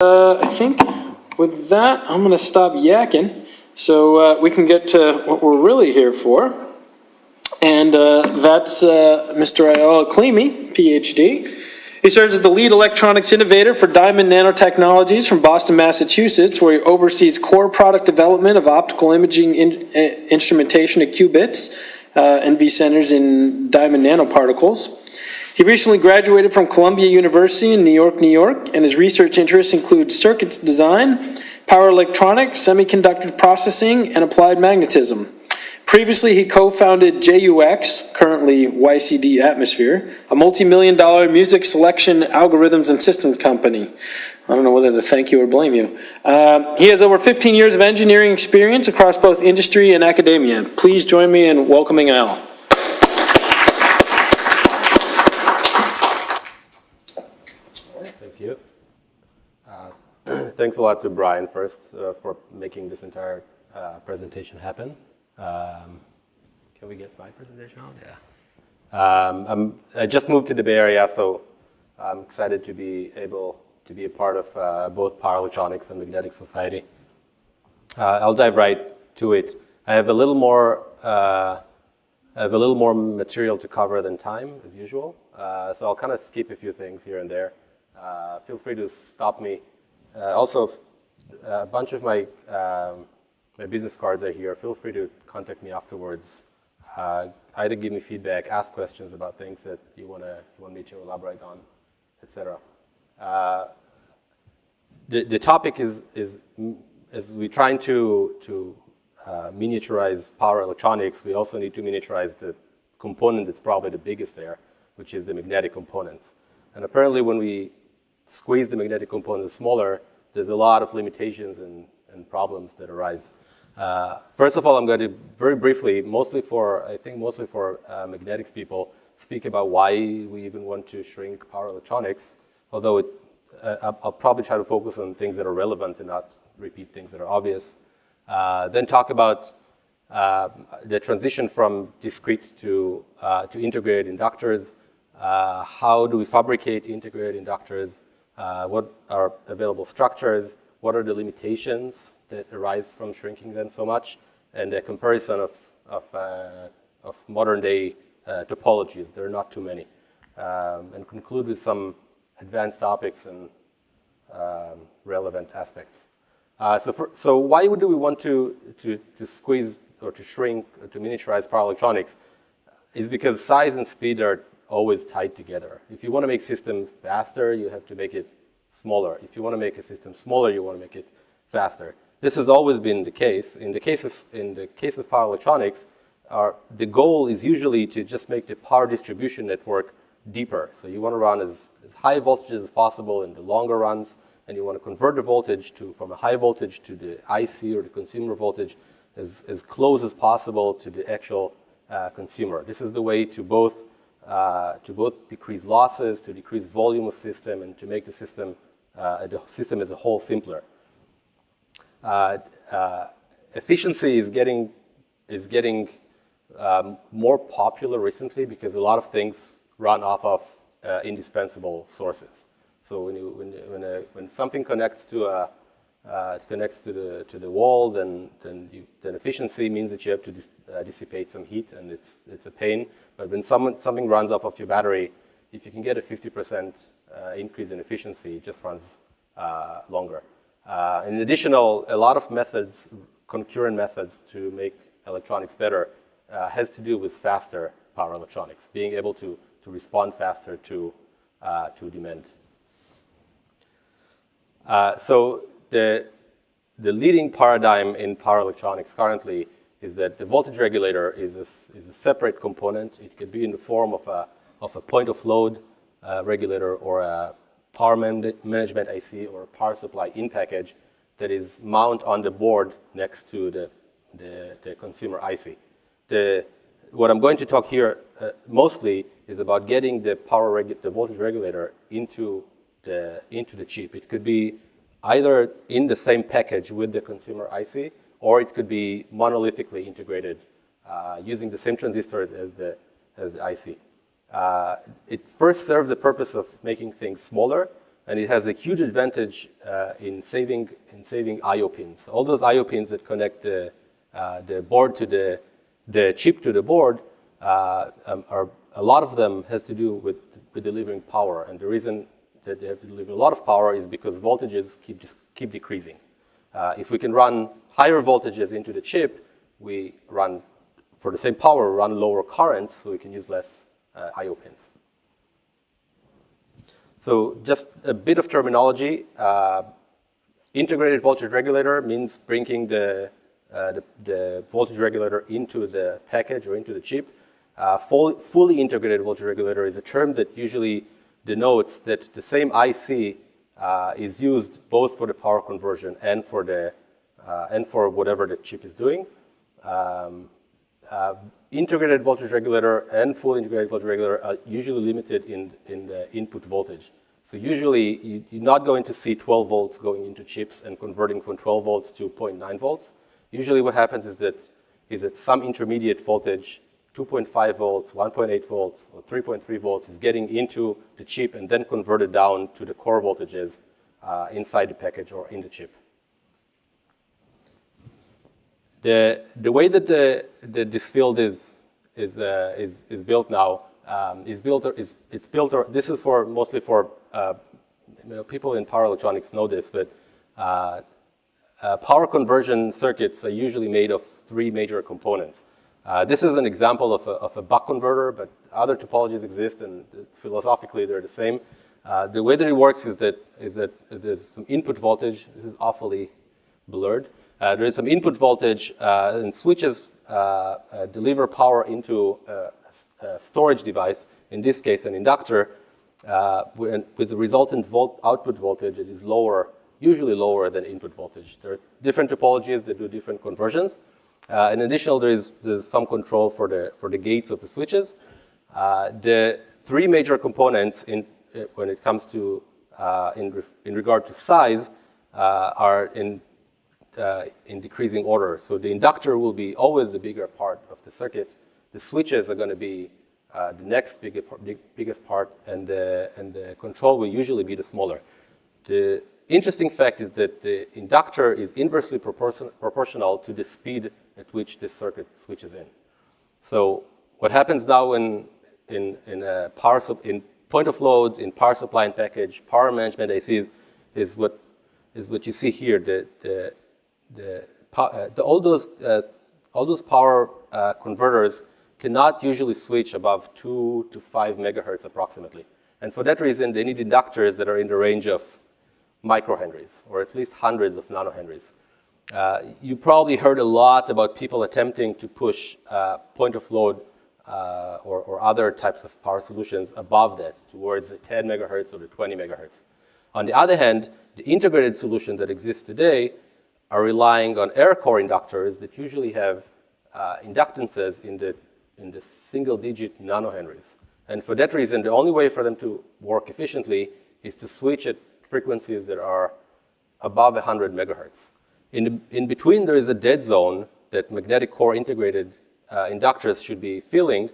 I think with that, I'm going to stop yakking so we can get to what we're really here for. And that's Mr. Eyal Aklimi, Ph.D. He serves as the lead electronics innovator for Diamond Nanotechnologies from Boston, Massachusetts, where he oversees core product development of optical imaging instrumentation at qubits, NV centers in diamond nanoparticles. He recently graduated from Columbia University in New York, New York, and his research interests include circuits design, power electronics, semiconductor processing, and applied magnetism. Previously, he co-founded JUX, currently YCD Atmosphere, a multi-million-dollar music selection algorithms and systems company. I don't know whether to thank you or blame you. He has over 15 years of engineering experience across both industry and academia. Please join me in welcoming Eyal. Thank you. Thanks a lot to Brian first for making this entire presentation happen. Can we get my presentation on? Yeah. I just moved to the Bay Area, so I'm excited to be able to be a part of both Power Electronics and Magnetic Society. I'll dive right to it. I have a little more material to cover than time, as usual. So I'll kind of skip a few things here and there. Feel free to stop me. Also, a bunch of my business cards are here. Feel free to contact me afterwards. Either give me feedback, ask questions about things that you want me to elaborate on, etc. The topic is as we're trying to miniaturize power electronics, we also need to miniaturize the component that's probably the biggest there, which is the magnetic components. And apparently when we squeeze the magnetic components smaller, there's a lot of limitations and problems that arise. First of all, I'm going to very briefly, mostly for magnetics people, speak about why we even want to shrink power electronics, although I'll probably try to focus on things that are relevant and not repeat things that are obvious. Then talk about the transition from discrete to integrated inductors. How do we fabricate integrated inductors? What are available structures? What are the limitations that arise from shrinking them so much? And a comparison of modern day topologies. There are not too many. And conclude with some advanced topics and relevant aspects. So why do we want to squeeze or to shrink or to miniaturize power electronics? Is because size and speed are always tied together. If you want to make system faster, you have to make it smaller. If you want to make a system smaller, you want to make it faster. This has always been the case. In the case of power electronics, the goal is usually to just make the power distribution network deeper. So you want to run as high voltages as possible in the longer runs, and you want to convert the voltage from a high voltage to the IC or the consumer voltage as close as possible to the actual consumer. This is the way to both decrease losses, to decrease volume of system, and to make the system as a whole simpler. Efficiency is getting more popular recently because a lot of things run off of indispensable sources. So when something connects to the wall, then efficiency means that you have to dissipate some heat, and it's a pain. But when something runs off of your battery, if you can get a 50% increase in efficiency, it just runs longer. In addition, a lot of methods, concurrent methods to make electronics better, has to do with faster power electronics, being able to respond faster to demand. So the leading paradigm in power electronics currently is that the voltage regulator is a separate component. It could be in the form of a point of load regulator or a power management IC or a power supply in package that is mounted on the board next to the consumer IC. What I'm going to talk here mostly is about getting the voltage regulator into the chip. It could be either in the same package with the consumer IC, or it could be monolithically integrated using the same transistors as the IC. It first serves the purpose of making things smaller, and it has a huge advantage in saving I/O pins. All those I/O pins that connect the board to the chip to the board are a lot of them has to do with delivering power, and the reason that they have to deliver a lot of power is because voltages keep decreasing. If we can run higher voltages into the chip, we run, for the same power, run lower currents, so we can use less I/O pins. So just a bit of terminology. Integrated voltage regulator means bringing the voltage regulator into the package or into the chip. Fully integrated voltage regulator is a term that usually denotes that the same IC is used both for the power conversion and for whatever the chip is doing. Integrated voltage regulator and full integrated voltage regulator are usually limited in the input voltage. So usually you're not going to see 12 volts going into chips and converting from 12 volts to 0.9 volts. Usually what happens is that some intermediate voltage, 2.5 volts, 1.8 volts, or 3.3 volts is getting into the chip and then converted down to the core voltages inside the package or in the chip. The way that this field is built now this is mostly for people in power electronics know this, but power conversion circuits are usually made of three major components. This is an example of a buck converter, but other topologies exist, and philosophically they're the same. The way that it works is that there's some input voltage. This is awfully blurred. There is some input voltage, and switches deliver power into a storage device, in this case an inductor, with the resultant output voltage that is usually lower than input voltage. There are different topologies that do different conversions. In addition, there's some control for the gates of the switches. The three major components when it comes to in regard to size are in decreasing order. So the inductor will be always the bigger part of the circuit. The switches are going to be the next biggest part, and the control will usually be the smaller. The interesting fact is that the inductor is inversely proportional to the speed at which this circuit switches in. So what happens now in point of loads, in power supply and package, power management ICs, is what you see here. All those power converters cannot usually switch above 2 to 5 megahertz approximately. And for that reason, they need inductors that are in the range of microhenries, or at least hundreds of nanohenries. You probably heard a lot about people attempting to push point of load or other types of power solutions above that, towards the 10 megahertz or the 20 megahertz. On the other hand, the integrated solution that exists today are relying on air core inductors that usually have inductances in the single-digit nanohenries. And for that reason, the only way for them to work efficiently is to switch at frequencies that are above 100 megahertz. In between, there is a dead zone that magnetic core integrated inductors should be filling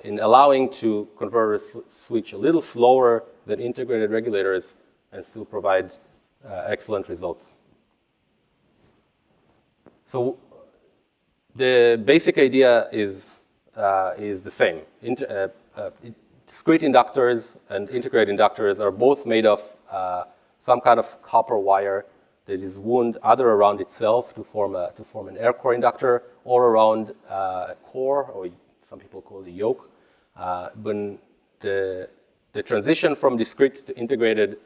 in allowing to converters switch a little slower than integrated regulators and still provide excellent results. So the basic idea is the same. Discrete inductors and integrated inductors are both made of some kind of copper wire that is wound either around itself to form an air core inductor, or around a core, or some people call it a yoke. When the transition from discrete to integrated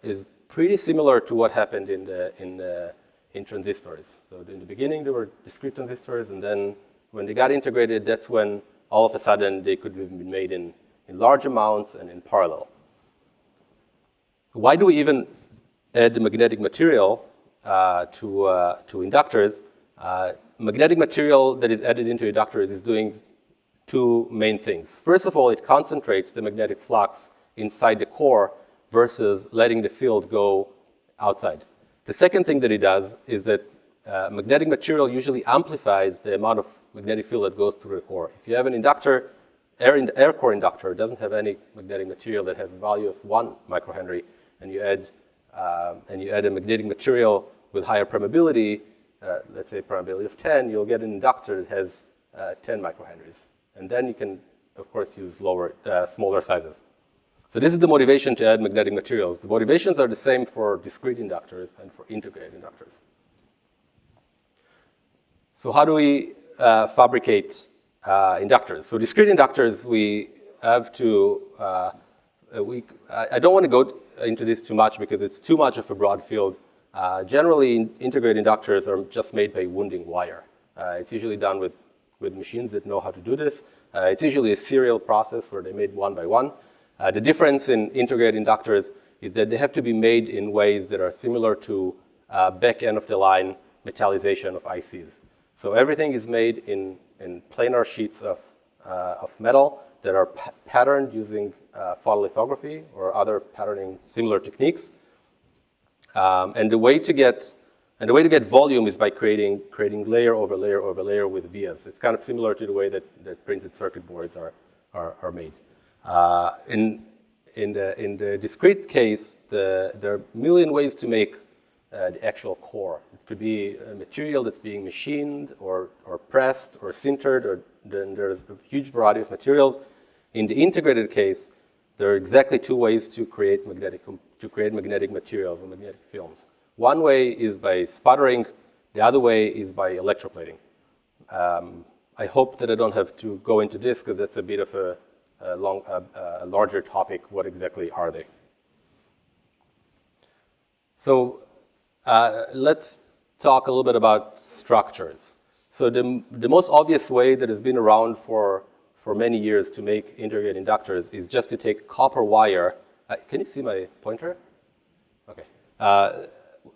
is pretty similar to what happened in transistors. So in the beginning, there were discrete transistors, and then when they got integrated, that's when all of a sudden they could have been made in large amounts and in parallel. Why do we even add the magnetic material to inductors? Magnetic material that is added into inductors is doing two main things. First of all, it concentrates the magnetic flux inside the core versus letting the field go outside. The second thing that it does is that magnetic material usually amplifies the amount of magnetic field that goes through the core. If you have an inductor, air core inductor, doesn't have any magnetic material that has a value of 1 microhenry, and you add a magnetic material with higher permeability, let's say permeability of 10, you'll get an inductor that has 10 microhenries. And then you can, of course, use smaller sizes. So this is the motivation to add magnetic materials. The motivations are the same for discrete inductors and for integrated inductors. So how do we fabricate inductors? So discrete inductors, we have to, I don't want to go into this too much because it's too much of a broad field. Generally, integrated inductors are just made by wounding wire. It's usually done with machines that know how to do this. It's usually a serial process where they're made one by one. The difference in integrated inductors is that they have to be made in ways that are similar to back end of the line metallization of ICs. So everything is made in planar sheets of metal that are patterned using photolithography or other patterning similar techniques. And the way to get volume is by creating layer over layer over layer with vias. It's kind of similar to the way that printed circuit boards are made. In the discrete case, there are a million ways to make the actual core. It could be a material that's being machined or pressed or sintered, or then there's a huge variety of materials. In the integrated case, there are exactly two ways to create magnetic materials or magnetic films. One way is by sputtering, the other way is by electroplating. I hope that I don't have to go into this because that's a bit of a larger topic. What exactly are they? So let's talk a little bit about structures. So the most obvious way that has been around for many years to make integrated inductors is just to take copper wire. Can you see my pointer? Okay.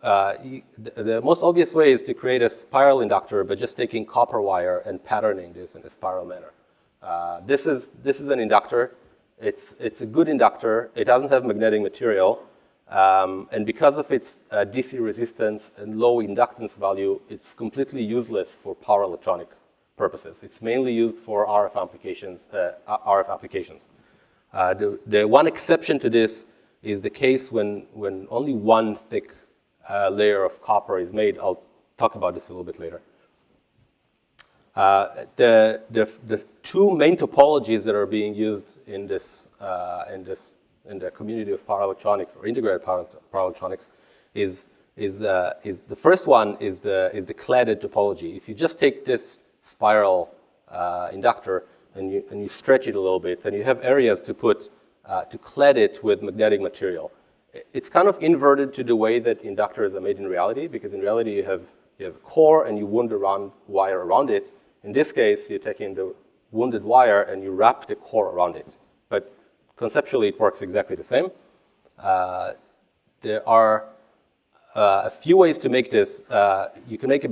The most obvious way is to create a spiral inductor by just taking copper wire and patterning this in a spiral manner. This is an inductor. It's a good inductor. It doesn't have magnetic material. And because of its DC resistance and low inductance value, it's completely useless for power electronic purposes. It's mainly used for RF applications. The one exception to this is the case when only one thick layer of copper is made. I'll talk about this a little bit later. The two main topologies that are being used in the community of power electronics or integrated power electronics is the first one is the cladded topology. If you just take this spiral inductor and you stretch it a little bit, then you have areas to clad it with magnetic material. It's kind of inverted to the way that inductors are made in reality, because in reality you have a core and you wound around wire around it. In this case, you're taking the wounded wire and you wrap the core around it. But conceptually, it works exactly the same. There are a few ways to make this. You can make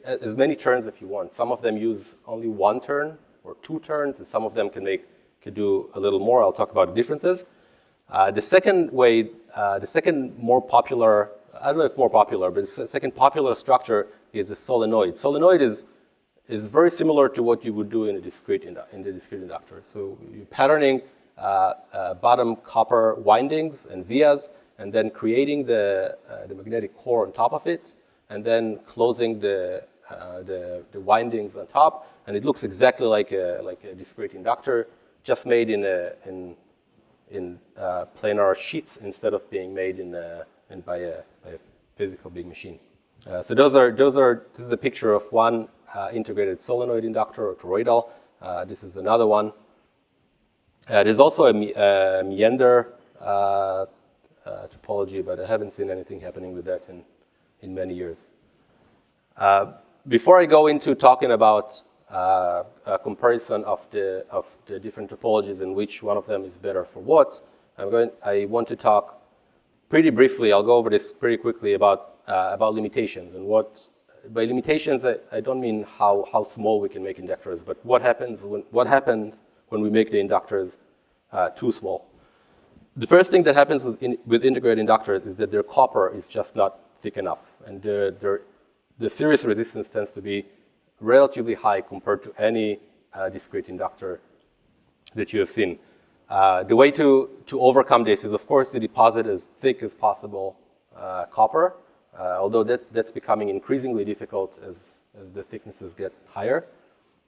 as many turns if you want. Some of them use only one turn or two turns, and some of them can do a little more. I'll talk about the differences. The second way, the second more popular, I don't know if more popular, but the second popular structure is the solenoid. Solenoid is very similar to what you would do in the discrete inductor. So you're patterning bottom copper windings and vias, and then creating the magnetic core on top of it, and then closing the windings on top, and it looks exactly like a discrete inductor, just made in planar sheets instead of being made by a physical big machine. So this is a picture of one integrated solenoid inductor or toroidal. This is another one. There's also a meander topology, but I haven't seen anything happening with that in many years. Before I go into talking about a comparison of the different topologies and which one of them is better for what, I want to talk pretty briefly. I'll go over this pretty quickly about limitations. And by limitations, I don't mean how small we can make inductors, but what happens when we make the inductors too small. The first thing that happens with integrated inductors is that their copper is just not thick enough, and the series resistance tends to be relatively high compared to any discrete inductor that you have seen. The way to overcome this is, of course, to deposit as thick as possible copper, although that's becoming increasingly difficult as the thicknesses get higher.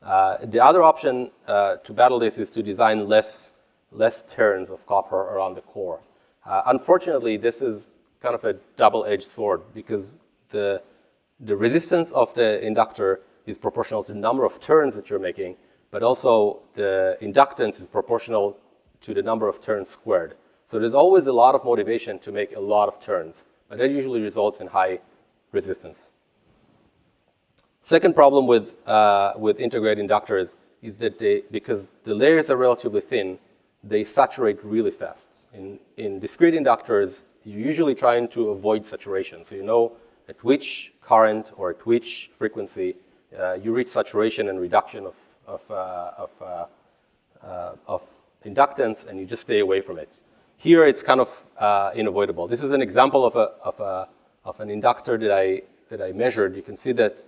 The other option to battle this is to design less turns of copper around the core. Unfortunately, this is kind of a double-edged sword because the resistance of the inductor is proportional to the number of turns that you're making, but also the inductance is proportional to the number of turns squared. So there's always a lot of motivation to make a lot of turns, but that usually results in high resistance. Second problem with integrated inductors is that because the layers are relatively thin, they saturate really fast. In discrete inductors, you're usually trying to avoid saturation. So you know at which current or at which frequency you reach saturation and reduction of inductance, and you just stay away from it. Here, it's kind of unavoidable. This is an example of an inductor that I measured. You can see that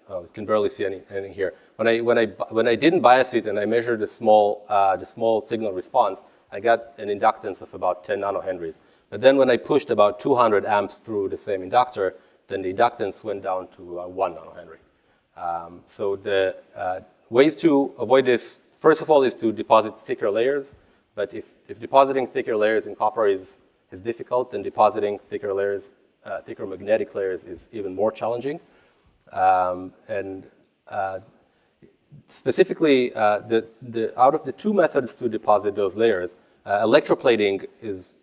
you can barely see anything here. When I didn't bias it and I measured the small signal response, I got an inductance of about 10 nanohenries. But then when I pushed about 200 amps through the same inductor, then the inductance went down to 1 nanohenry. So the ways to avoid this, first of all, is to deposit thicker layers. But if depositing thicker layers in copper is difficult, then depositing thicker magnetic layers is even more challenging. Specifically, out of the two methods to deposit those layers, electroplating is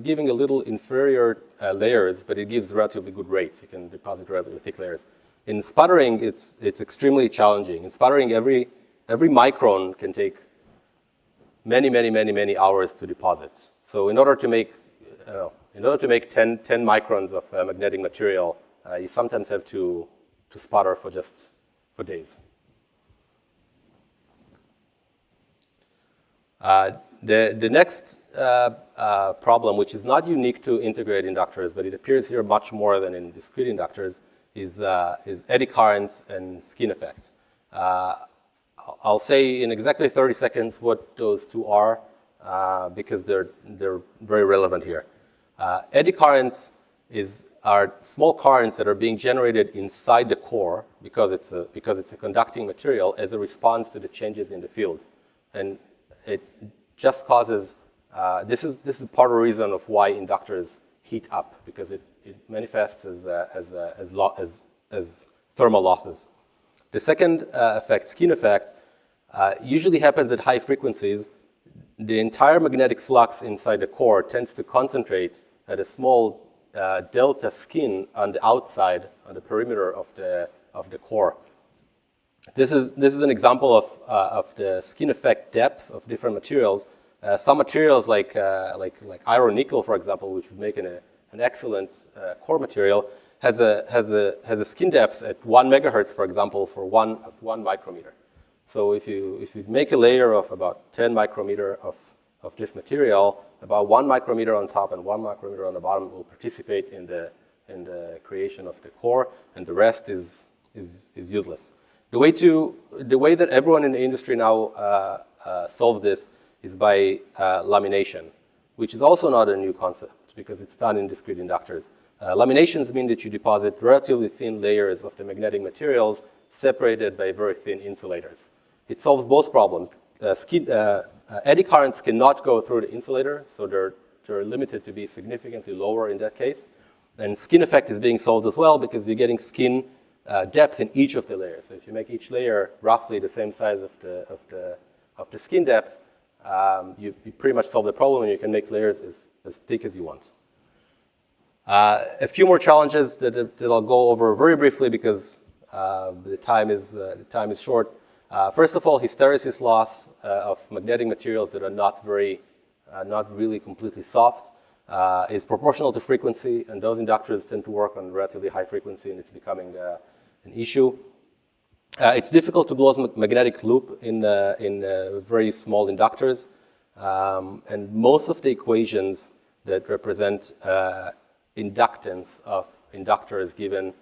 giving a little inferior layers, but it gives relatively good rates. You can deposit relatively thick layers. In sputtering, it's extremely challenging. In sputtering, every micron can take many hours to deposit. So in order to make 10 microns of magnetic material, you sometimes have to sputter for days. The next problem, which is not unique to integrated inductors, but it appears here much more than in discrete inductors, is eddy currents and skin effect. I'll say in exactly 30 seconds what those two are, because they're very relevant here. Eddy currents are small currents that are being generated inside the core because it's a conducting material as a response to the changes in the field, and it just causes. This is part of the reason of why inductors heat up, because it manifests as thermal losses. The second effect, skin effect, usually happens at high frequencies. The entire magnetic flux inside the core tends to concentrate at a small delta skin on the outside, on the perimeter of the core. This is an example of the skin effect depth of different materials. Some materials like iron nickel, for example, which would make an excellent core material, has a skin depth at 1 megahertz, for example, for one micrometer. So if you make a layer of about 10 micrometer of this material, about 1 micrometer on top and 1 micrometer on the bottom will participate in the creation of the core, and the rest is useless. The way that everyone in the industry now solves this is by lamination, which is also not a new concept because it's done in discrete inductors. Laminations mean that you deposit relatively thin layers of the magnetic materials separated by very thin insulators. It solves both problems. Eddy currents cannot go through the insulator, so they're limited to be significantly lower in that case. And skin effect is being solved as well because you're getting skin depth in each of the layers. So if you make each layer roughly the same size of the skin depth, you pretty much solve the problem, and you can make layers as thick as you want. A few more challenges that I'll go over very briefly because the time is short. First of all, hysteresis loss of magnetic materials that are not really completely soft is proportional to frequency, and those inductors tend to work on relatively high frequency, and it's becoming an issue. It's difficult to close magnetic loop in very small inductors, and most of the equations that represent inductance of inductors, given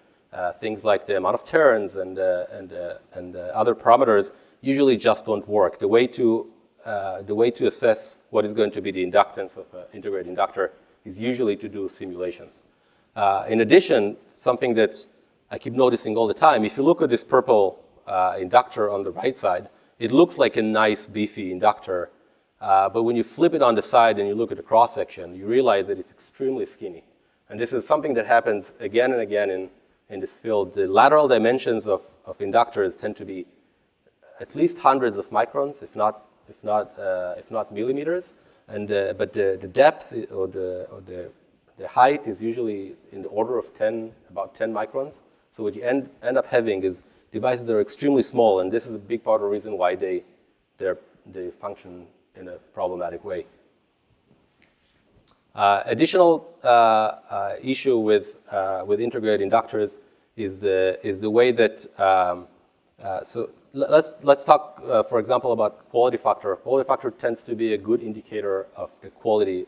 things like the amount of turns and other parameters, usually just don't work. The way to assess what is going to be the inductance of an integrated inductor is usually to do simulations. In addition, something that I keep noticing all the time, if you look at this purple inductor on the right side, it looks like a nice beefy inductor, but when you flip it on the side and you look at the cross-section, you realize that it's extremely skinny. And this is something that happens again and again in this field. The lateral dimensions of inductors tend to be at least hundreds of microns, if not millimeters. And but the depth or the height is usually in the order of about 10 microns. So what you end up having is devices that are extremely small, and this is a big part of the reason why they function in a problematic way. Additional issue with integrated inductors is the way that so let's talk for example about quality factor. Quality factor tends to be a good indicator of the quality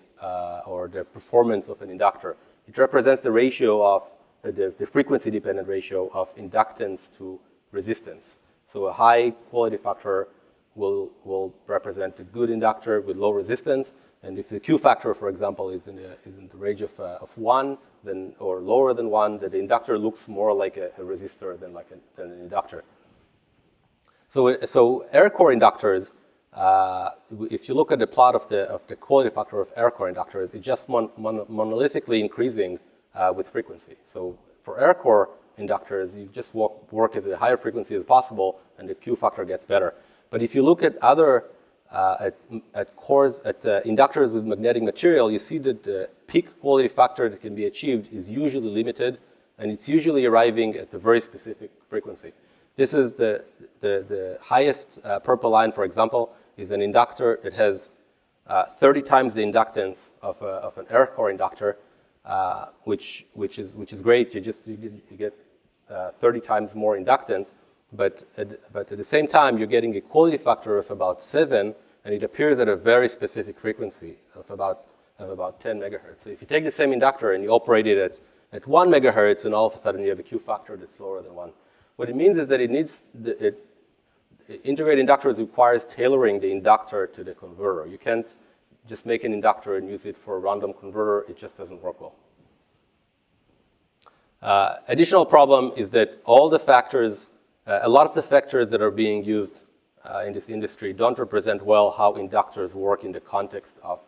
or the performance of an inductor. It represents the ratio of the frequency dependent ratio of inductance to resistance. So a high quality factor will represent a good inductor with low resistance. And if the Q factor, for example, is in the range of 1, then or lower than 1, then the inductor looks more like a resistor than an inductor. So air core inductors, if you look at the plot of the quality factor of air core inductors, it's just monolithically increasing with frequency. So for air core inductors, you just work at a higher frequency as possible, and the Q factor gets better. But if you look at other inductors with magnetic material, you see that the peak quality factor that can be achieved is usually limited, and it's usually arriving at a very specific frequency. This is the highest purple line, for example, is an inductor that has 30 times the inductance of an air core inductor, which is great. You get 30 times more inductance. But at the same time, you're getting a quality factor of about 7, and it appears at a very specific frequency of about 10 megahertz. So if you take the same inductor and you operate it at 1 megahertz, and all of a sudden you have a Q factor that's lower than 1. What it means is that integrated inductors requires tailoring the inductor to the converter. You can't just make an inductor and use it for a random converter. It just doesn't work well. Additional problem is that all the factors, a lot of the factors that are being used in this industry don't represent well how inductors work in the context of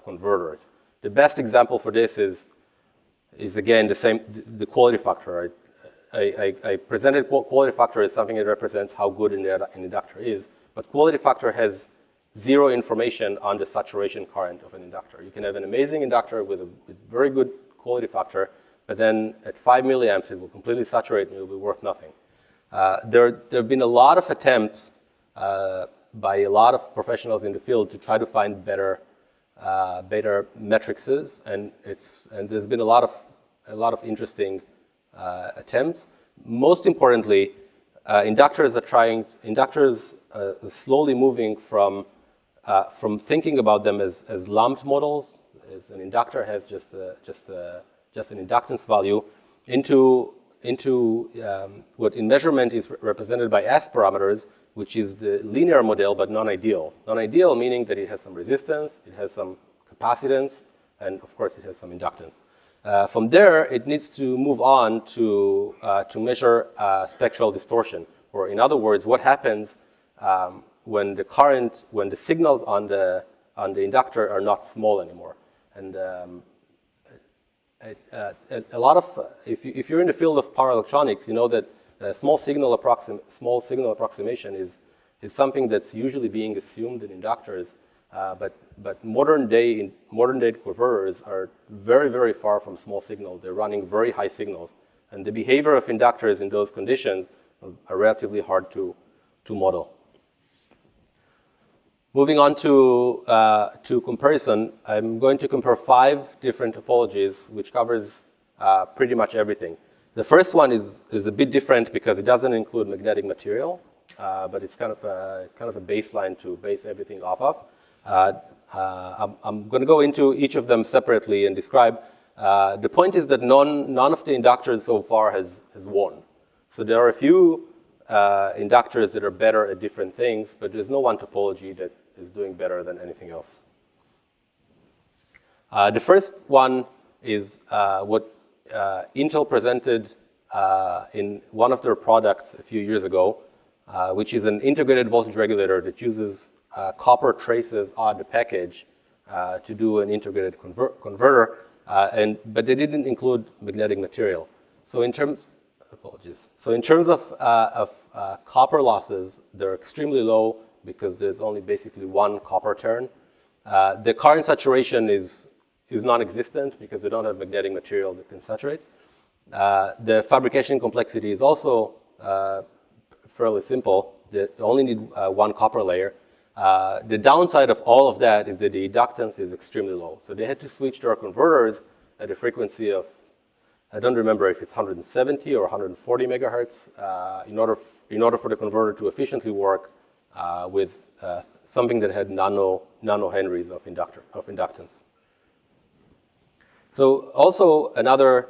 converters. The best example for this is again the quality factor. I presented quality factor as something that represents how good an inductor is, but quality factor has zero information on the saturation current of an inductor. You can have an amazing inductor with very good quality factor, but then at 5 milliamps it will completely saturate and it will be worth nothing. There have been a lot of attempts by a lot of professionals in the field to try to find better matrices, and there's been a lot of interesting attempts. Most importantly, inductors are slowly moving from thinking about them as lumped models, as an inductor has just an inductance value, into what in measurement is represented by S parameters, which is the linear model but non-ideal. Non-ideal meaning that it has some resistance, it has some capacitance, and of course it has some inductance. From there, it needs to move on to measure spectral distortion, or in other words, what happens when the signals on the inductor are not small anymore. And a lot of, if you're in the field of power electronics, you know that small signal approximation is something that's usually being assumed in inductors, but modern day converters are very, very far from small signal. They're running very high signals, and the behavior of inductors in those conditions are relatively hard to model. Moving on to comparison, I'm going to compare 5 different topologies, which covers pretty much everything. The first one is a bit different because it doesn't include magnetic material, but it's kind of a baseline to base everything off of. I'm going to go into each of them separately and describe. The point is that none of the inductors so far has won. So there are a few inductors that are better at different things, but there's no one topology that is doing better than anything else. The first one is what Intel presented in one of their products a few years ago, which is an integrated voltage regulator that uses copper traces on the package to do an integrated converter, but they didn't include magnetic material. So in terms, apologies. So in terms of copper losses, they're extremely low because there's only basically one copper turn. The current saturation is non-existent because they don't have magnetic material that can saturate. The fabrication complexity is also fairly simple. They only need one copper layer. The downside of all of that is that the inductance is extremely low. So they had to switch their converters at a frequency of, I don't remember if it's 170 or 140 megahertz in order for the converter to efficiently work with something that had nano henries of inductance. So also another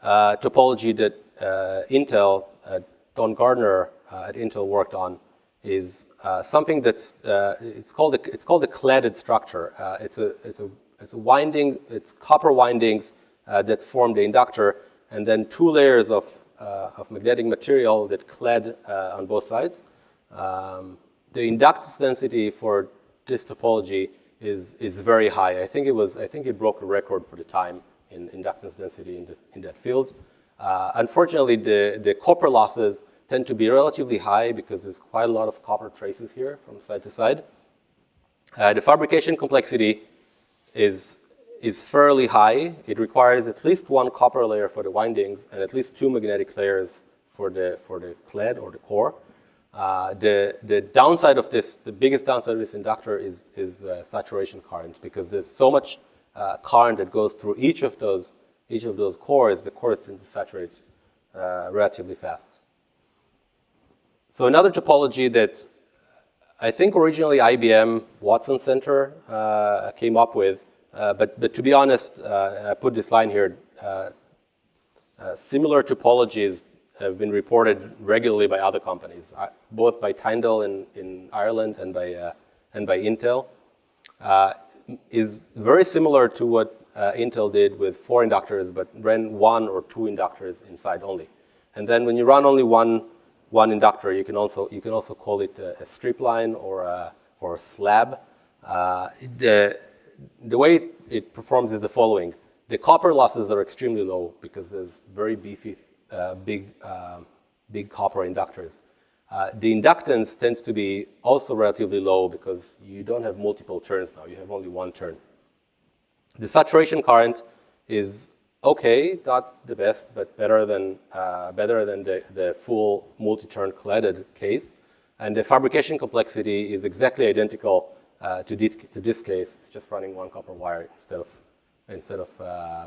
topology that Intel, Don Gardner at Intel worked on is something that's it's called a cladded structure. It's a winding. It's copper windings that form the inductor, and then two layers of magnetic material that clad on both sides. The inductance density for this topology is very high. I think it broke a record for the time in inductance density in that field. Unfortunately, the copper losses tend to be relatively high because there's quite a lot of copper traces here from side to side. The fabrication complexity is fairly high. It requires at least one copper layer for the windings and at least two magnetic layers for the clad or the core. The downside of this, the biggest downside of this inductor is saturation current, because there's so much current that goes through each of those cores. The cores tend to saturate relatively fast. So another topology that I think originally IBM Watson Center came up with, but to be honest, I put this line here, similar topologies have been reported regularly by other companies, both by Tyndall in Ireland and by Intel, is very similar to what Intel did with 4 inductors, but ran 1 or 2 inductors inside only. And then when you run only one inductor, you can also call it a strip line or a slab. The way it performs is the following: the copper losses are extremely low because there's very beefy, big copper inductors. The inductance tends to be also relatively low because you don't have multiple turns now; you have only one turn. The saturation current is okay, not the best, but better than the full multi-turn cladded case. And the fabrication complexity is exactly identical to this case. It's just running one copper wire instead of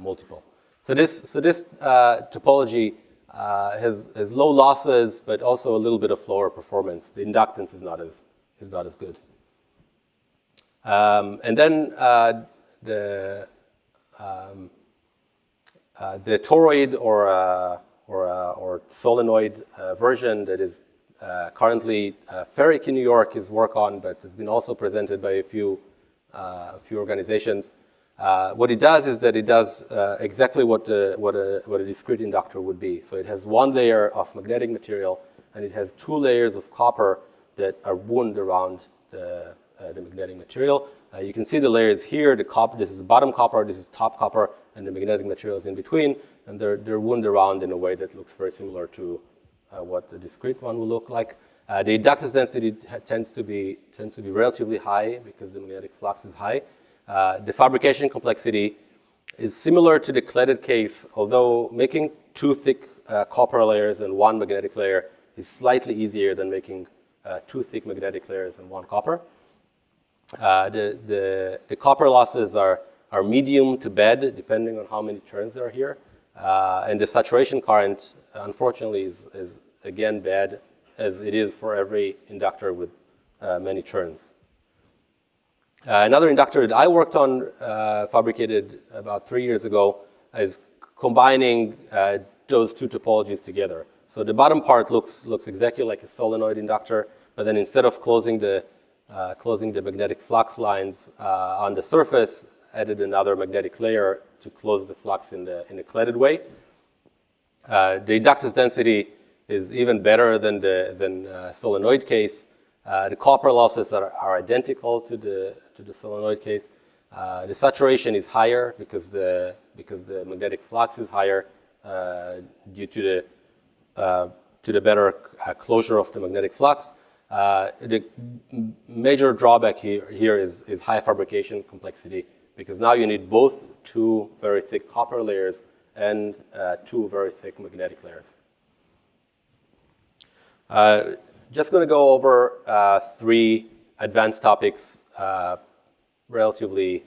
multiple. So this topology has low losses, but also a little bit of lower performance. The inductance is not as good. And then the toroid or solenoid version that is currently Ferric in New York is work on, but has been also presented by a few organizations. What it does is that it does exactly what a discrete inductor would be. So it has one layer of magnetic material, and it has 2 layers of copper that are wound around the magnetic material. You can see the layers here. This is the bottom copper, this is top copper, and the magnetic material is in between, and they're wound around in a way that looks very similar to what the discrete one will look like. The inductance density tends to be relatively high because the magnetic flux is high. The fabrication complexity is similar to the cladded case, although making 2 thick copper layers and 1 magnetic layer is slightly easier than making 2 thick magnetic layers and 1 copper. The copper losses are medium to bad, depending on how many turns there are here. And the saturation current, unfortunately, is again bad, as it is for every inductor with many turns. Another inductor that I worked on, fabricated about 3 years ago, is combining those 2 topologies together. So the bottom part looks exactly like a solenoid inductor, but then instead of closing the magnetic flux lines on the surface, added another magnetic layer to close the flux in a cladded way. The inductance density is even better than solenoid case. The copper losses are identical to the solenoid case. The saturation is higher because the magnetic flux is higher due to the better closure of the magnetic flux. The major drawback here is high fabrication complexity, because now you need both two very thick copper layers and two very thick magnetic layers. Just going to go over three advanced topics relatively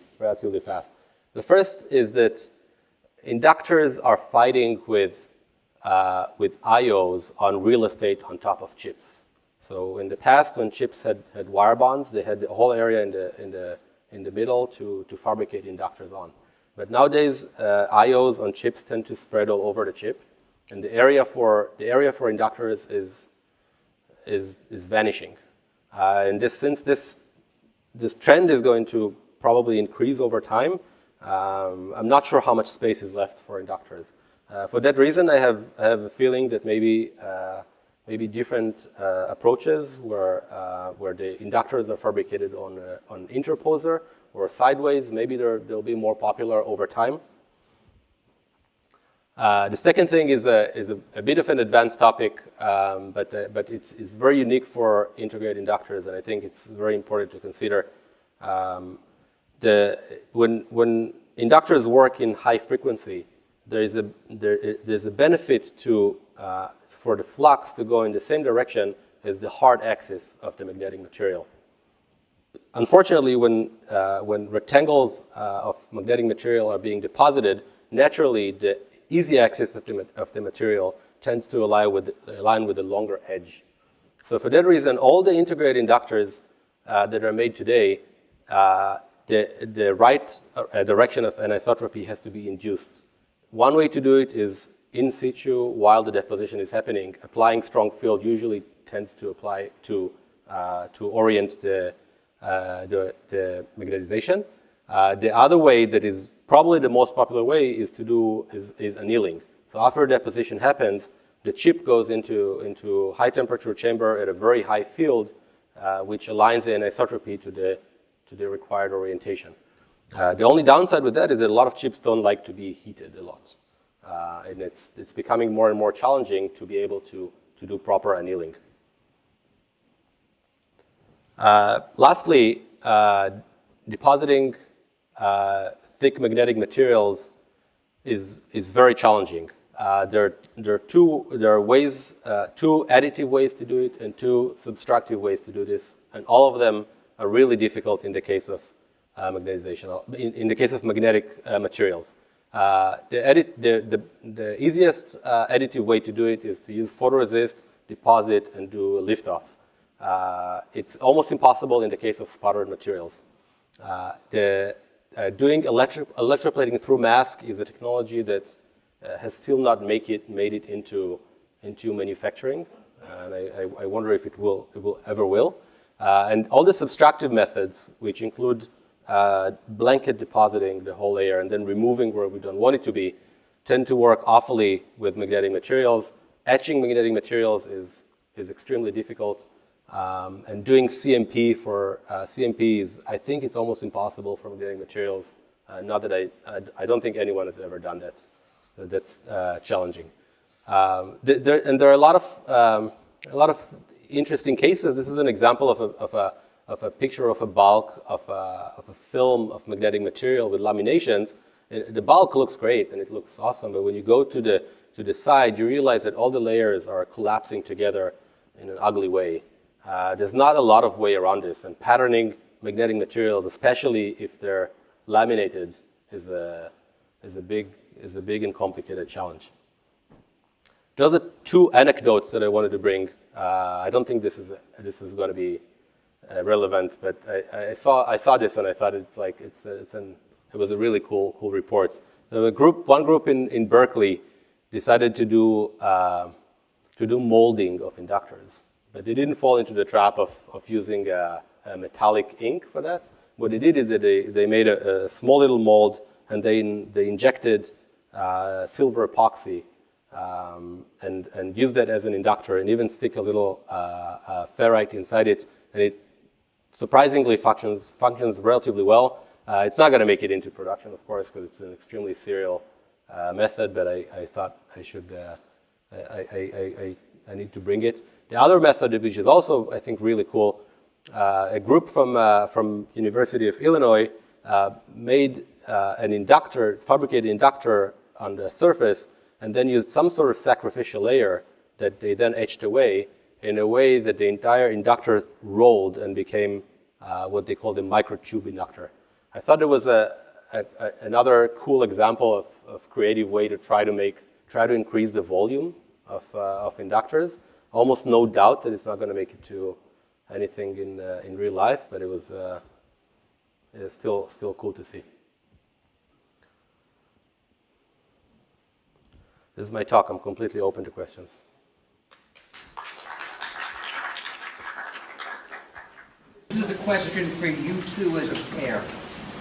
fast. The first is that inductors are fighting with IOs on real estate on top of chips. So in the past, when chips had wire bonds, they had the whole area in the middle to fabricate inductors on. But nowadays, IOs on chips tend to spread all over the chip, and the area for inductors is vanishing. And since this trend is going to probably increase over time, I'm not sure how much space is left for inductors. For that reason, I have a feeling that maybe different approaches where the inductors are fabricated on interposer or sideways, maybe they'll be more popular over time. The second thing is a bit of an advanced topic, but it's very unique for integrated inductors, and I think it's very important to consider. When inductors work in high frequency, there's a benefit for the flux to go in the same direction as the hard axis of the magnetic material. Unfortunately, when rectangles of magnetic material are being deposited, naturally the easy axis of the material tends to align with the longer edge. So for that reason, all the integrated inductors that are made today, the right direction of anisotropy has to be induced. One way to do it is in situ while the deposition is happening. Applying strong field usually tends to apply to orient the magnetization. The other way that is probably the most popular way is annealing. So after deposition happens, the chip goes into high temperature chamber at a very high field, which aligns the anisotropy to the required orientation. The only downside with that is that a lot of chips don't like to be heated a lot. And it's becoming more and more challenging to be able to do proper annealing. Lastly, depositing thick magnetic materials is very challenging. There are two additive ways to do it and two subtractive ways to do this, and all of them are really difficult in the case of magnetization. In the case of magnetic materials, the easiest additive way to do it is to use photoresist, deposit, and do a liftoff. It's almost impossible in the case of sputtered materials. Doing electroplating through mask is a technology that has still not made it into manufacturing, and I wonder if it will ever. And all the subtractive methods, which include blanket depositing the whole layer and then removing where we don't want it to be, tend to work awfully with magnetic materials. Etching magnetic materials is extremely difficult. And doing CMP for CMP is, I think it's almost impossible for magnetic materials. Not that I don't think anyone has ever done that. That's challenging. There are a lot of interesting cases. This is an example of a picture of a bulk of a film of magnetic material with laminations. The bulk looks great and it looks awesome, but when you go to the side, you realize that all the layers are collapsing together in an ugly way. There's not a lot of way around this, and patterning magnetic materials, especially if they're laminated, is a big and complicated challenge. Those are two anecdotes that I wanted to bring. I don't think this is going to be relevant, but I saw this and I thought it was a really cool report. One group in Berkeley decided to molding of inductors. But they didn't fall into the trap of using a metallic ink for that. What they did is that they made a small little mold, and they injected silver epoxy and used that as an inductor, and even stick a little ferrite inside it, and it surprisingly functions relatively well. It's not going to make it into production, of course, because it's an extremely serial method, but I thought I should, I need to bring it. The other method, which is also, I think, really cool, a group from University of Illinois made an inductor, fabricated inductor on the surface, and then used some sort of sacrificial layer that they then etched away in a way that the entire inductor rolled and became what they called a microtube inductor. I thought it was another cool example of creative way to try to increase the volume of inductors. Almost no doubt that it's not going to make it to anything in real life, but it was still cool to see. This is my talk. I'm completely open to questions. This is a question for you two as a pair.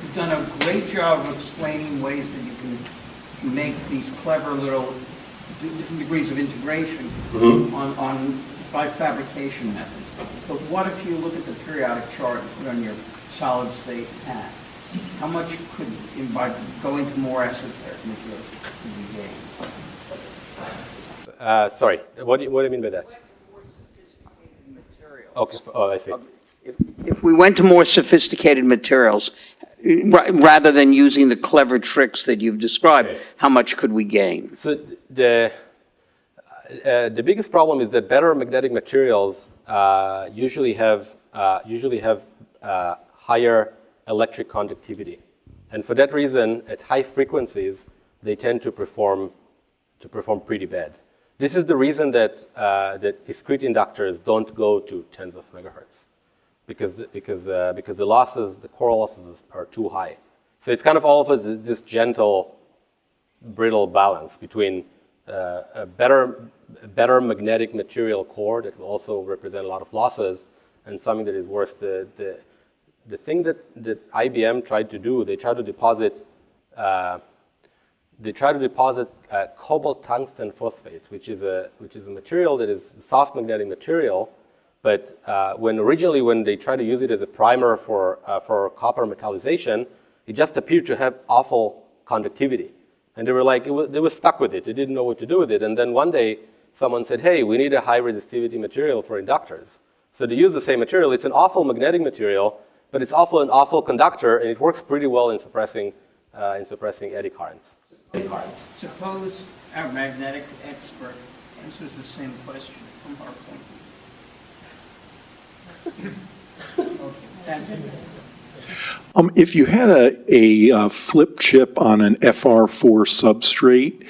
You've done a great job of explaining ways that you can make these clever little different degrees of integration by fabrication methods. But what if you look at the periodic chart and put on your solid state hat? How much could, by going to more esoteric materials, could we gain? Sorry, what do you mean by that? Okay, oh, I see. If we went to more sophisticated materials, rather than using the clever tricks that you've described, Okay. how much could we gain? So the biggest problem is that better magnetic materials usually have higher electric conductivity, and for that reason, at high frequencies, they tend to perform pretty bad. This is the reason that discrete inductors don't go to tens of megahertz, because the losses, the core losses, are too high. So it's kind of all of this gentle, brittle balance between a better magnetic material core that will also represent a lot of losses, and something that is worse. The thing that IBM tried to do, they tried to deposit cobalt tungsten phosphate, which is a material that is a soft magnetic material, but when they tried to use it as a primer for copper metallization, it just appeared to have awful conductivity. And they were like, they were stuck with it. They didn't know what to do with it. And then one day, someone said, hey, we need a high resistivity material for inductors. So they use the same material. It's an awful magnetic material, but it's also an awful conductor, and it works pretty well in suppressing eddy currents. Suppose our magnetic expert answers the same question from our point of view. Okay, that's it. If you had a flip chip on an FR4 substrate,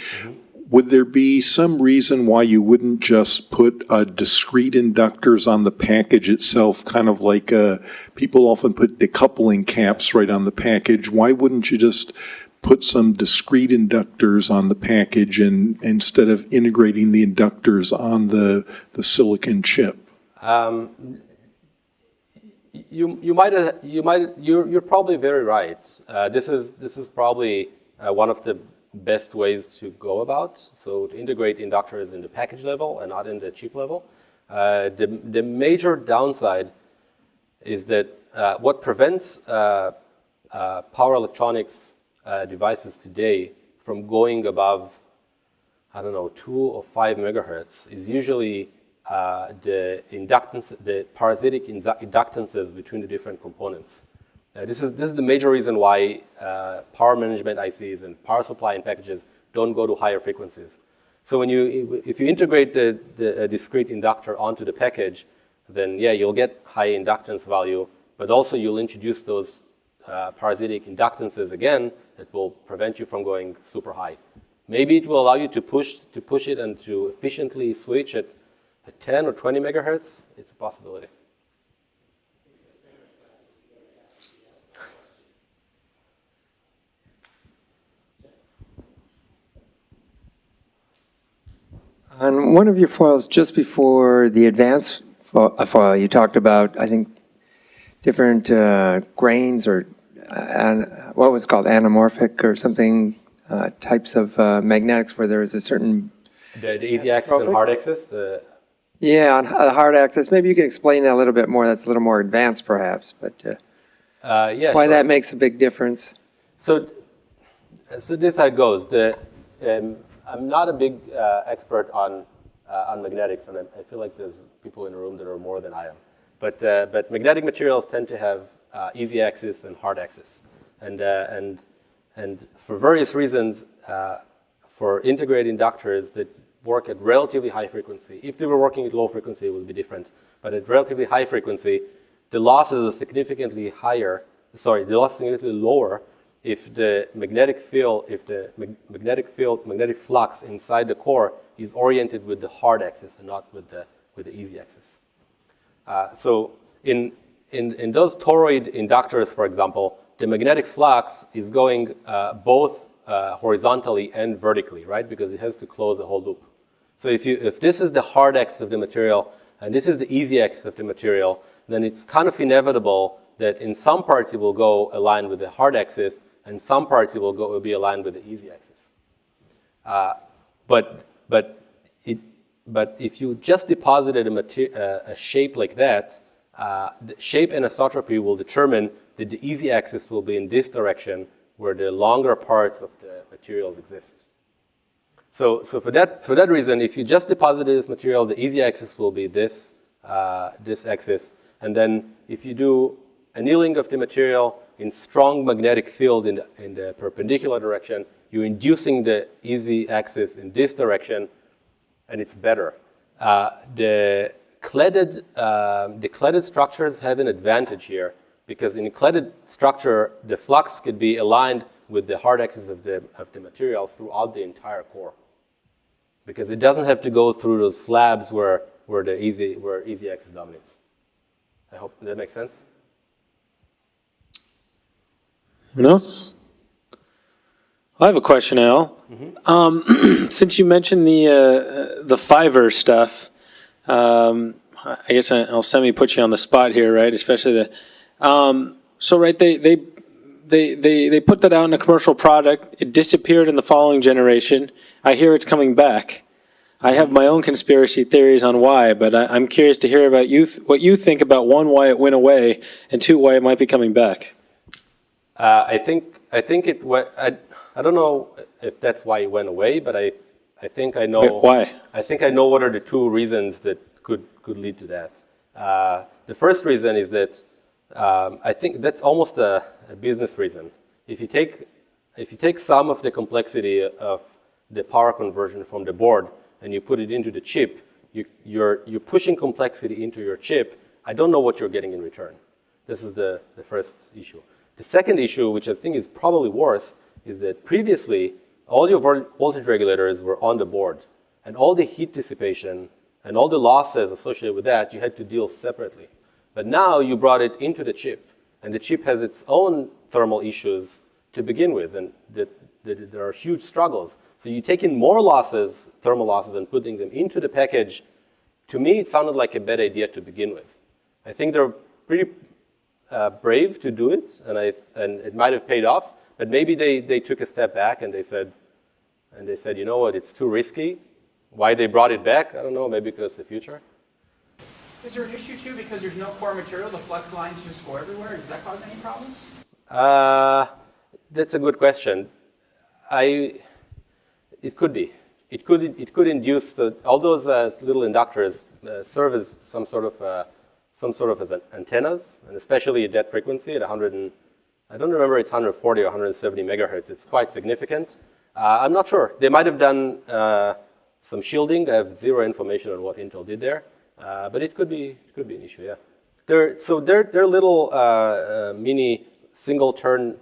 would there be some reason why you wouldn't just put discrete inductors on the package itself, kind of like people often put decoupling caps right on the package? Why wouldn't you just put some discrete inductors on the package instead of integrating the inductors on the silicon chip? You're probably very right. This is probably one of the best ways to go about. So to integrate inductors in the package level and not in the chip level. The major downside is that what prevents power electronics devices today from going above, 2 or 5 megahertz is usually the inductance, the parasitic inductances between the different components. This is the major reason why power management ICs and power supply in packages don't go to higher frequencies. So if you integrate the discrete inductor onto the package, then yeah, you'll get high inductance value, but also you'll introduce those parasitic inductances again that will prevent you from going super high. Maybe it will allow you to push it and to efficiently switch at 10 or 20 megahertz. It's a possibility. On one of your foils, just before the advanced foil, you talked about, I think, different grains or what was called anamorphic or something, types of magnetics where there is a certain... The easy axis and hard axis, Yeah, on the hard axis. Maybe you could explain that a little bit more. That's a little more advanced perhaps, but yeah, why sure. that makes a big difference. So this is how it goes. I'm not a big expert on magnetics, and I feel like there's people in the room that are more than I am. But magnetic materials tend to have easy axis and hard axis, and for various reasons, for integrated inductors that work at relatively high frequency. If they were working at low frequency, it would be different. But at relatively high frequency, the losses are significantly higher. Sorry, the loss is significantly lower if the magnetic magnetic flux inside the core is oriented with the hard axis and not with the easy axis. So in those toroid inductors, for example, the magnetic flux is going both horizontally and vertically, right? Because it has to close the whole loop. So if this is the hard axis of the material and this is the easy axis of the material, then it's kind of inevitable that in some parts it will go aligned with the hard axis, and some parts it will be aligned with the easy axis. But if you just deposited a shape like that, the shape anisotropy will determine that the easy axis will be in this direction, where the longer parts of the materials exist. So for that reason, if you just deposited this material, the easy axis will be this axis, and then if you do annealing of the material in strong magnetic field in the perpendicular direction, you're inducing the easy axis in this direction, and it's better. The cladded structures have an advantage here, because in a cladded structure, the flux could be aligned with the hard axis of the material throughout the entire core, because it doesn't have to go through those slabs where easy axis dominates. I hope that makes sense. Anyone else? I have a question, Al. Since you mentioned the fiber stuff, I guess I'll semi-put you on the spot here, right? Especially so right, they put that out in a commercial product. It disappeared in the following generation. I hear it's coming back. I have my own conspiracy theories on why, but I'm curious to hear about what you think about, one, why it went away, and two, why it might be coming back. I think it went. I don't know if that's why it went away, but I think I know. Wait, why? I think I know what are the two reasons that could lead to that. The first reason is that I think that's almost a business reason. If you take some of the complexity of the power conversion from the board and you put it into the chip, you're pushing complexity into your chip. I don't know what you're getting in return. This is the first issue. The second issue, which I think is probably worse, is that previously all your voltage regulators were on the board, and all the heat dissipation and all the losses associated with that you had to deal separately. But now you brought it into the chip, and the chip has its own thermal issues to begin with, and there are huge struggles. So you take in more losses, thermal losses, and putting them into the package. To me, it sounded like a bad idea to begin with. I think they're pretty brave to do it, and it might have paid off. But maybe they took a step back and they said, you know what, it's too risky. Why they brought it back, I don't know. Maybe because the future. Is there an issue too because there's no core material? The flex lines just go everywhere. Does that cause any problems? That's a good question. It could be. It could induce all those little inductors serve as some sort of as antennas, and especially at that frequency at 100 and I don't remember it's 140 or 170 megahertz. It's quite significant. I'm not sure. They might have done some shielding. I have zero information on what Intel did there, but it could be an issue. Yeah. Their little mini single turn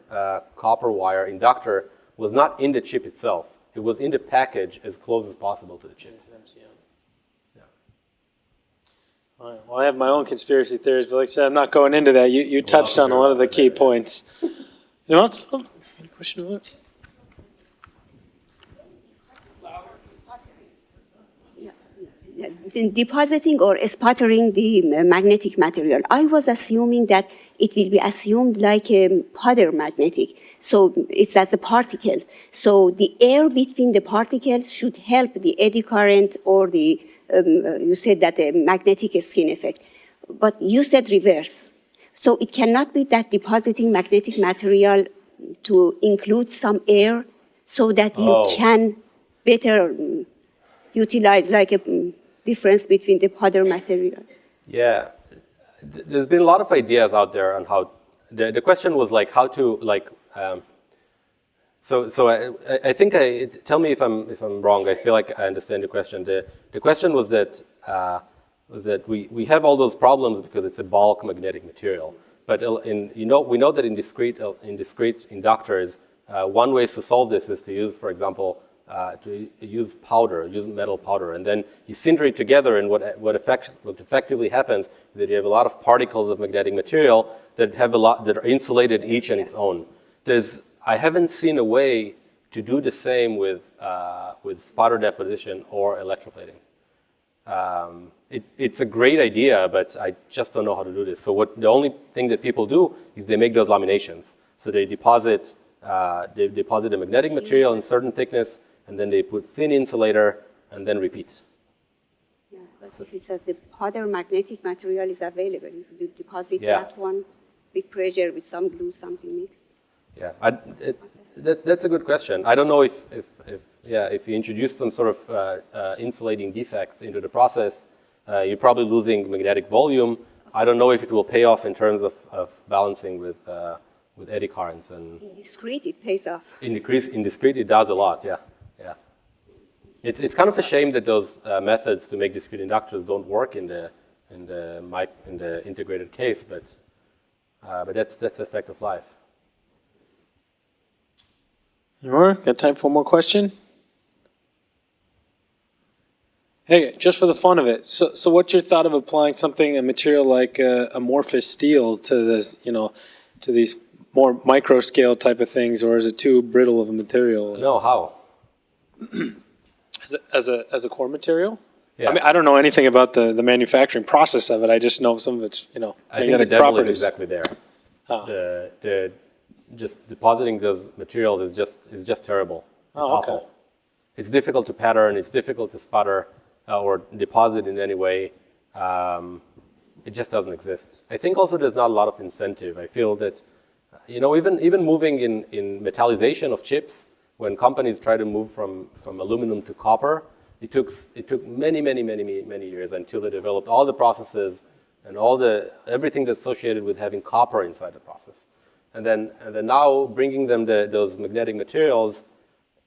copper wire inductor was not in the chip itself. It was in the package as close as possible to the chip. Yeah. All right. Well, I have my own conspiracy theories, but like I said, I'm not going into that. You touched on a lot of the key points. You know what? Any question about it? Yeah. depositing or sputtering the magnetic material. I was assuming that it will be assumed like a powder magnetic. So it's as the particles. So the air between the particles should help the eddy current or the, you said that the magnetic skin effect. But you said reverse. So it cannot be that depositing magnetic material to include some air so that you can better utilize like a difference between the powder material. Yeah, there's been a lot of ideas out there on how, the question was like how to like, I think tell me if I'm wrong, I feel like I understand the question. The question was that we have all those problems because it's a bulk magnetic material. But we know that in discrete inductors, one way to solve this is to use, for example, to use metal powder, and then you sinter it together, and what effectively happens is that you have a lot of particles of magnetic material that are insulated each on its own. I haven't seen a way to do the same with sputter deposition or electroplating. It's a great idea, but I just don't know how to do this. So the only thing that people do is they make those laminations. So they deposit a magnetic material in certain thickness, and then they put thin insulator, and then repeat. Yeah, because if it says the powder magnetic material is available, you could deposit that one with pressure, with some glue, something mixed. Yeah, that's a good question. I don't know if you introduce some sort of insulating defects into the process, you're probably losing magnetic volume. I don't know if it will pay off in terms of balancing with eddy currents. And in discrete, it pays off. In discrete, it does a lot. Yeah. It's kind of a shame that those methods to make discrete inductors don't work in the integrated case, but that's the effect of life. Got time for one more question? Hey, just for the fun of it, so what's your thought of applying a material like amorphous steel to this, to these more micro scale type of things, or is it too brittle of a material? No, how? As a core material? Yeah. I mean, I don't know anything about the manufacturing process of it. I just know some of its, I think the devil is exactly there. Just depositing those materials is just terrible. It's awful. It's difficult to pattern. It's difficult to sputter or deposit in any way. It just doesn't exist. I think also there's not a lot of incentive. I feel that, even moving in metallization of chips, when companies try to move from aluminum to copper, it took many years until they developed all the processes and everything that's associated with having copper inside the process. And then now bringing them those magnetic materials,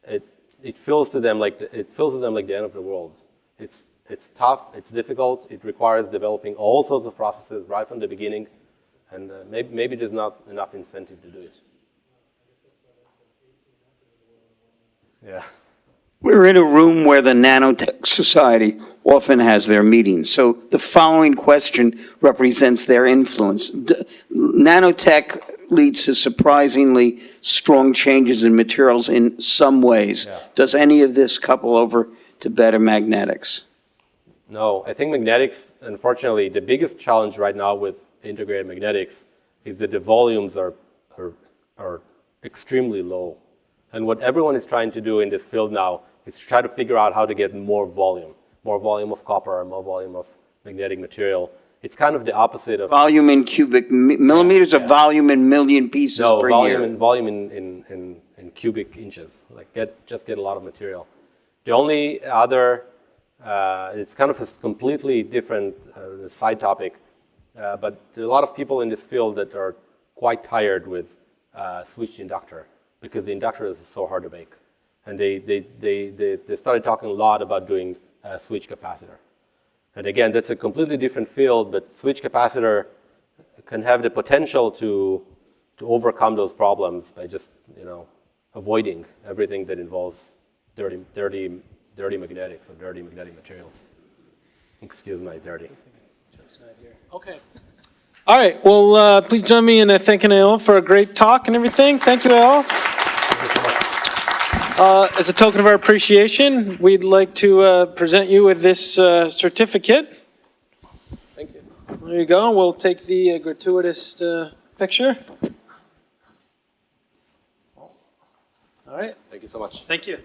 it feels to them like the end of the world. It's tough, it's difficult, it requires developing all sorts of processes right from the beginning, and maybe there's not enough incentive to do it. Yeah. We're in a room where the Nanotech Society often has their meetings. So the following question represents their influence. Nanotech leads to surprisingly strong changes in materials in some ways. Yeah. Does any of this couple over to better magnetics? No, I think magnetics, unfortunately, the biggest challenge right now with integrated magnetics is that the volumes are extremely low. And what everyone is trying to do in this field now is to try to figure out how to get more volume of copper, more volume of magnetic material. It's kind of the opposite of Volume in cubic millimeters or volume in million pieces per year? Volume in cubic inches. Just get a lot of material. The only other, it's kind of a completely different side topic, but there are a lot of people in this field that are quite tired with switched inductor, because the inductor is so hard to make. And they started talking a lot about doing a switch capacitor. And again, that's a completely different field, but switch capacitor can have the potential to overcome those problems by just, avoiding everything that involves dirty magnetics or dirty magnetic materials. Excuse my dirty. Okay. All right. Well, please join me in thanking Eyal for a great talk and everything. Thank you, Eyal. As a token of our appreciation, we'd like to present you with this certificate. Thank you. There you go. We'll take the gratuitous picture. All right. Thank you so much. Thank you.